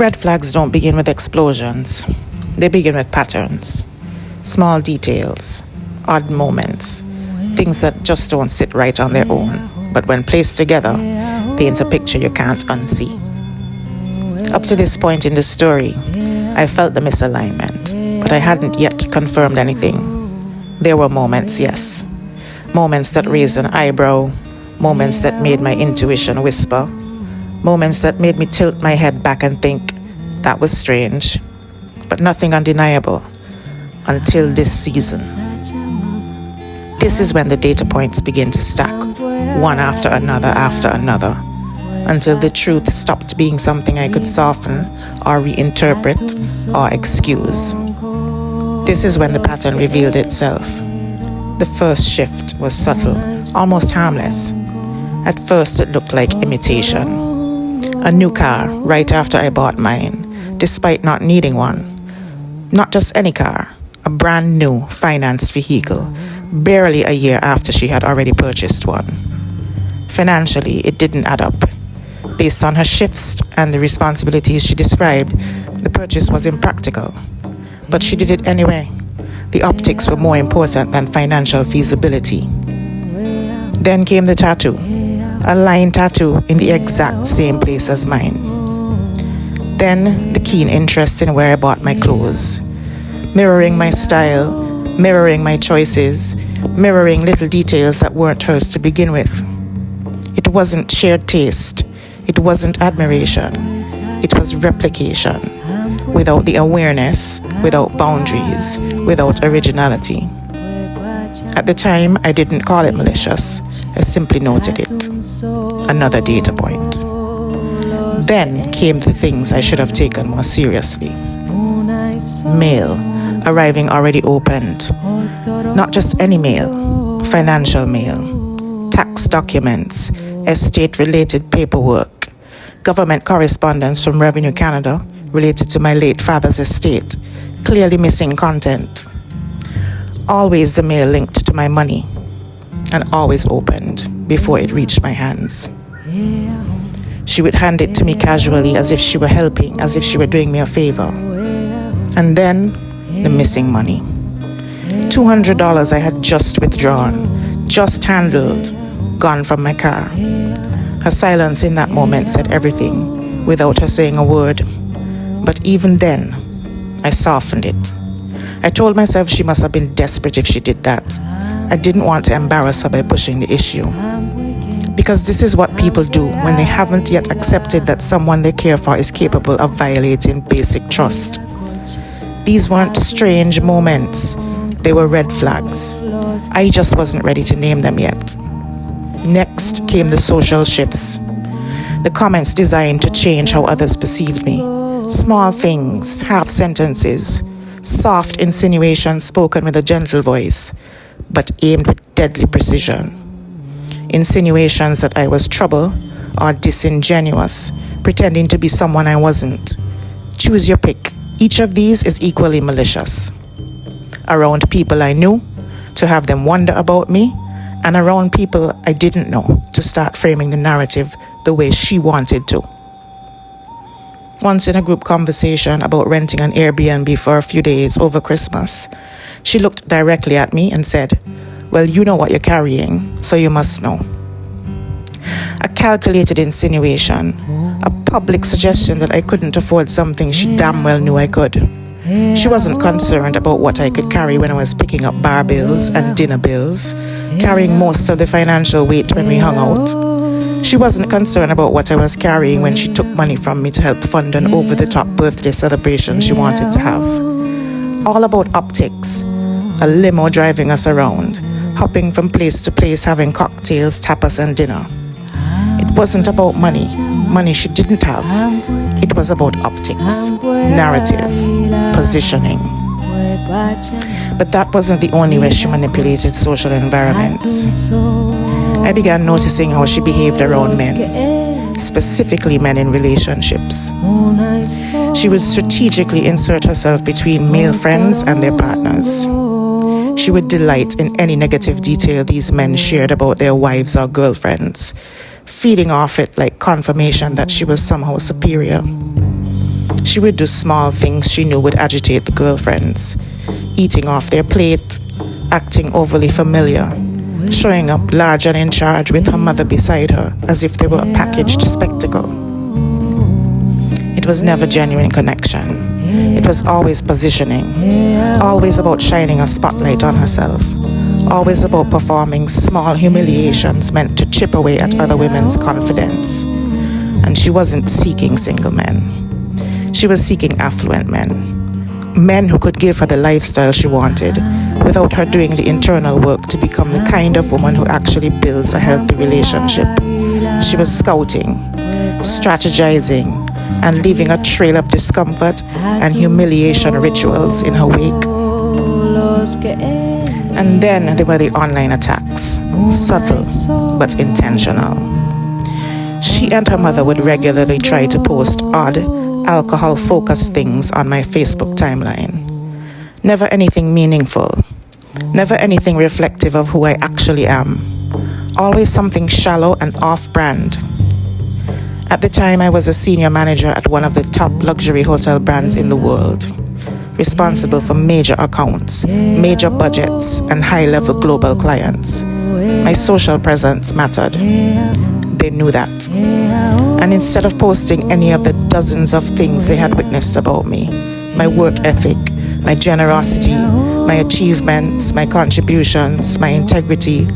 Red flags don't begin with explosions. They begin with patterns, small details, odd moments, things that just don't sit right on their own, but when placed together, paint a picture you can't unsee. Up to this point in the story, I felt the misalignment, but I hadn't yet confirmed anything. There were moments, yes. Moments that raised an eyebrow, moments that made my intuition whisper, moments that made me tilt my head back and think, that was strange, but nothing undeniable, until this season. This is when the data points begin to stack, one after another, until the truth stopped being something I could soften or reinterpret or excuse. This is when the pattern revealed itself. The first shift was subtle, almost harmless. At first it looked like imitation. A new car right after I bought mine, despite not needing one. Not just any car, a brand new financed vehicle, barely a year after she had already purchased one. Financially, it didn't add up. Based on her shifts and the responsibilities she described, the purchase was impractical. But she did it anyway. The optics were more important than financial feasibility. Then came the tattoo. A line tattoo in the exact same place as mine. Then the keen interest in where I bought my clothes. Mirroring my style, mirroring my choices, mirroring little details that weren't hers to begin with. It wasn't shared taste. It wasn't admiration. It was replication. Without the awareness, without boundaries, without originality. At the time, I didn't call it malicious. I simply noted it. Another data point. Then came the things I should have taken more seriously. Mail, arriving already opened. Not just any mail, financial mail, tax documents, estate-related paperwork, government correspondence from Revenue Canada related to my late father's estate, clearly missing content. Always the mail linked to my money, and always opened before it reached my hands. She would hand it to me casually as if she were helping, as if she were doing me a favor. And then, the missing money. $200 I had just withdrawn, just handled, gone from my car. Her silence in that moment said everything, without her saying a word. But even then, I softened it. I told myself she must have been desperate if she did that. I didn't want to embarrass her by pushing the issue. Because this is what people do when they haven't yet accepted that someone they care for is capable of violating basic trust. These weren't strange moments. They were red flags. I just wasn't ready to name them yet. Next came the social shifts. The comments designed to change how others perceived me. Small things, half sentences, soft insinuations spoken with a gentle voice, but aimed with deadly precision. Insinuations that I was trouble or disingenuous, pretending to be someone I wasn't. Choose your pick. Each of these is equally malicious. Around people I knew, to have them wonder about me, and around people I didn't know, to start framing the narrative the way she wanted to. Once in a group conversation about renting an Airbnb for a few days over Christmas, she looked directly at me and said, "Well, you know what you're carrying, so you must know." A calculated insinuation, a public suggestion that I couldn't afford something she damn well knew I could. She wasn't concerned about what I could carry when I was picking up bar bills and dinner bills, carrying most of the financial weight when we hung out. She wasn't concerned about what I was carrying when she took money from me to help fund an over-the-top birthday celebration she wanted to have. All about optics, a limo driving us around, hopping from place to place, having cocktails, tapas, and dinner. It wasn't about money she didn't have. It was about optics, narrative, positioning. But that wasn't the only way she manipulated social environments. I began noticing how she behaved around men, specifically men in relationships. She would strategically insert herself between male friends and their partners. She would delight in any negative detail these men shared about their wives or girlfriends, feeding off it like confirmation that she was somehow superior. She would do small things she knew would agitate the girlfriends, eating off their plate, acting overly familiar, showing up large and in charge with her mother beside her as if they were a packaged spectacle. It was never genuine connection. It was always positioning, always about shining a spotlight on herself, always about performing small humiliations meant to chip away at other women's confidence. And she wasn't seeking single men. She was seeking affluent men who could give her the lifestyle she wanted without her doing the internal work to become the kind of woman who actually builds a healthy relationship. She was scouting, strategizing, and leaving a trail of discomfort and humiliation rituals in her wake. And then there were the online attacks, subtle but intentional. She and her mother would regularly try to post odd, alcohol-focused things on my Facebook timeline. Never anything meaningful, never anything reflective of who I actually am. Always something shallow and off-brand. At the time, I was a senior manager at one of the top luxury hotel brands in the world, responsible for major accounts, major budgets, and high-level global clients. My social presence mattered. They knew that. And instead of posting any of the dozens of things they had witnessed about me, my work ethic, my generosity, my achievements, my contributions, my integrity,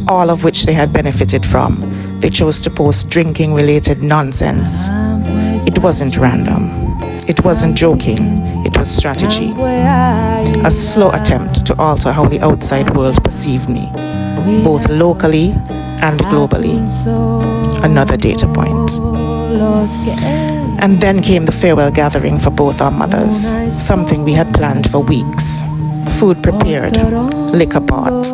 all of which they had benefited from, they chose to post drinking-related nonsense. It wasn't random. It wasn't joking. It was strategy. A slow attempt to alter how the outside world perceived me, both locally and globally. Another data point. And then came the farewell gathering for both our mothers, something we had planned for weeks. Food prepared, liquor bought,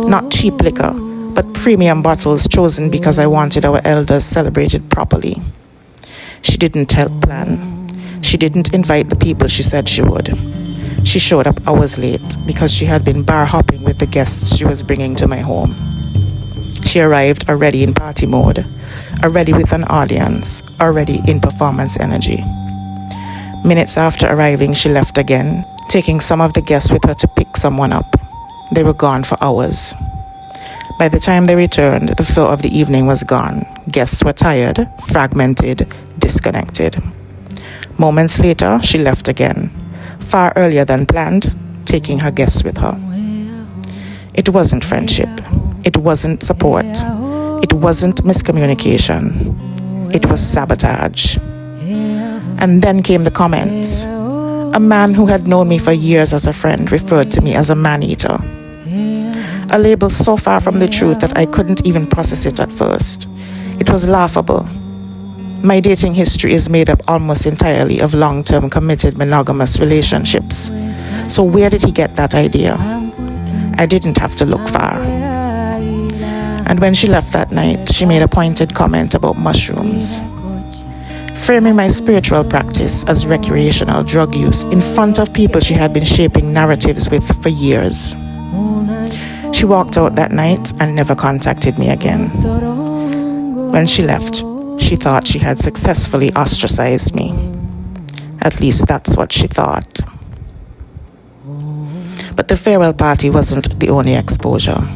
not cheap liquor, but premium bottles chosen because I wanted our elders celebrated properly. She didn't help plan. She didn't invite the people she said she would. She showed up hours late because she had been bar hopping with the guests she was bringing to my home. She arrived already in party mode, already with an audience, already in performance energy. Minutes after arriving, she left again, taking some of the guests with her to pick someone up. They were gone for hours. By the time they returned, the flow of the evening was gone. Guests were tired, fragmented, disconnected. Moments later, she left again, far earlier than planned, taking her guests with her. It wasn't friendship. It wasn't support. It wasn't miscommunication. It was sabotage. And then came the comments. A man who had known me for years as a friend referred to me as a man-eater. A label so far from the truth that I couldn't even process it at first. It was laughable. My dating history is made up almost entirely of long-term committed monogamous relationships. So where did he get that idea? I didn't have to look far. And when she left that night, she made a pointed comment about mushrooms, framing my spiritual practice as recreational drug use in front of people she had been shaping narratives with for years. She walked out that night and never contacted me again. When she left, she thought she had successfully ostracized me. At least that's what she thought. But the farewell party wasn't the only exposure.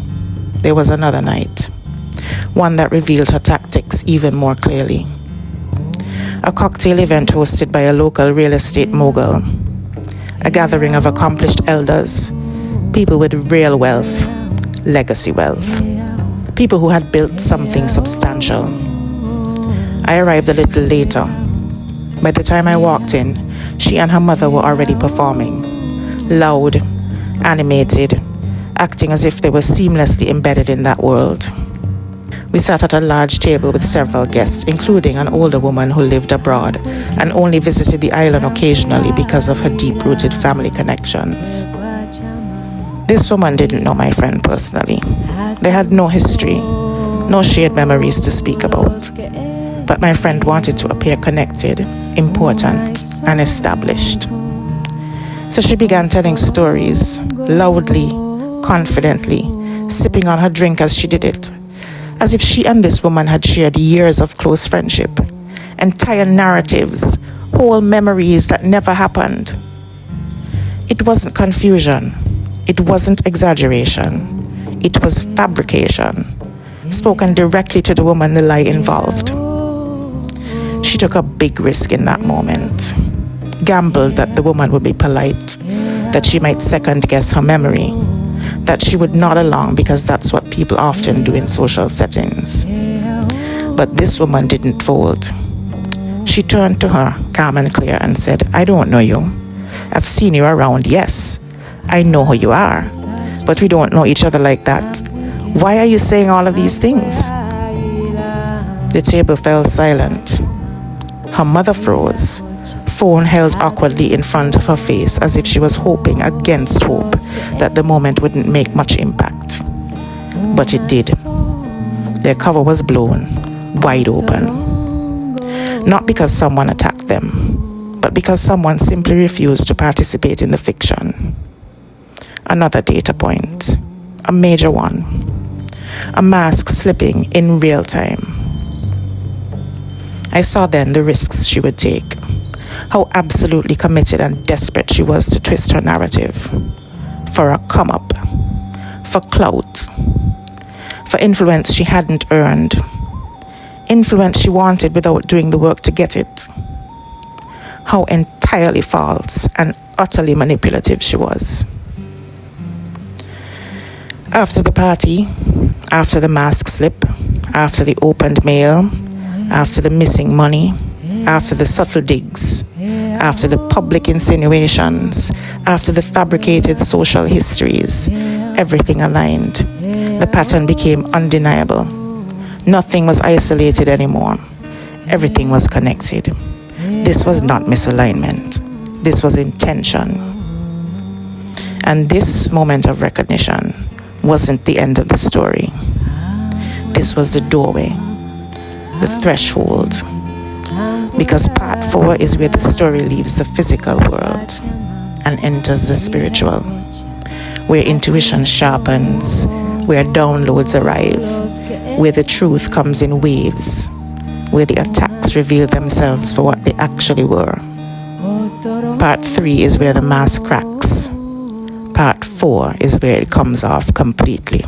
There was another night, one that revealed her tactics even more clearly. A cocktail event hosted by a local real estate mogul, a gathering of accomplished elders, people with real wealth, legacy wealth, people who had built something substantial. I arrived a little later. By the time I walked in, she and her mother were already performing, loud, animated, acting as if they were seamlessly embedded in that world. We sat at a large table with several guests, including an older woman who lived abroad and only visited the island occasionally because of her deep-rooted family connections. This woman didn't know my friend personally. They had no history, no shared memories to speak about. But my friend wanted to appear connected, important, and established. So she began telling stories, loudly, confidently, sipping on her drink as she did it, as if she and this woman had shared years of close friendship, entire narratives whole memories that never happened. It wasn't confusion. It wasn't exaggeration. It was fabrication, spoken directly to the woman the lie involved. She took a big risk in that moment, gambled that the woman would be polite, that she might second guess her memory, that she would nod along because that's what people often do in social settings. But this woman didn't fold. She turned to her, calm and clear, and said, "I don't know you. I've seen you around, yes. I know who you are, but we don't know each other like that. Why are you saying all of these things?" The table fell silent. Her mother froze, phone held awkwardly in front of her face as if she was hoping against hope that the moment wouldn't make much impact. But it did. Their cover was blown, wide open. Not because someone attacked them, but because someone simply refused to participate in the fiction. Another data point, a major one. A mask slipping in real time. I saw then the risks she would take, how absolutely committed and desperate she was to twist her narrative. For a come-up, for clout, for influence she hadn't earned, influence she wanted without doing the work to get it. How entirely false and utterly manipulative she was. After the party, after the mask slip, after the opened mail, after the missing money, after the subtle digs, after the public insinuations, after the fabricated social histories, everything aligned. The pattern became undeniable. Nothing was isolated anymore. Everything was connected. This was not misalignment. This was intention. And this moment of recognition wasn't the end of the story. This was the doorway, the threshold. Because part 4 is where the story leaves the physical world and enters the spiritual, where intuition sharpens, where downloads arrive, where the truth comes in waves, where the attacks reveal themselves for what they actually were. Part 3 is where the mask cracks. Part 4 is where it comes off completely.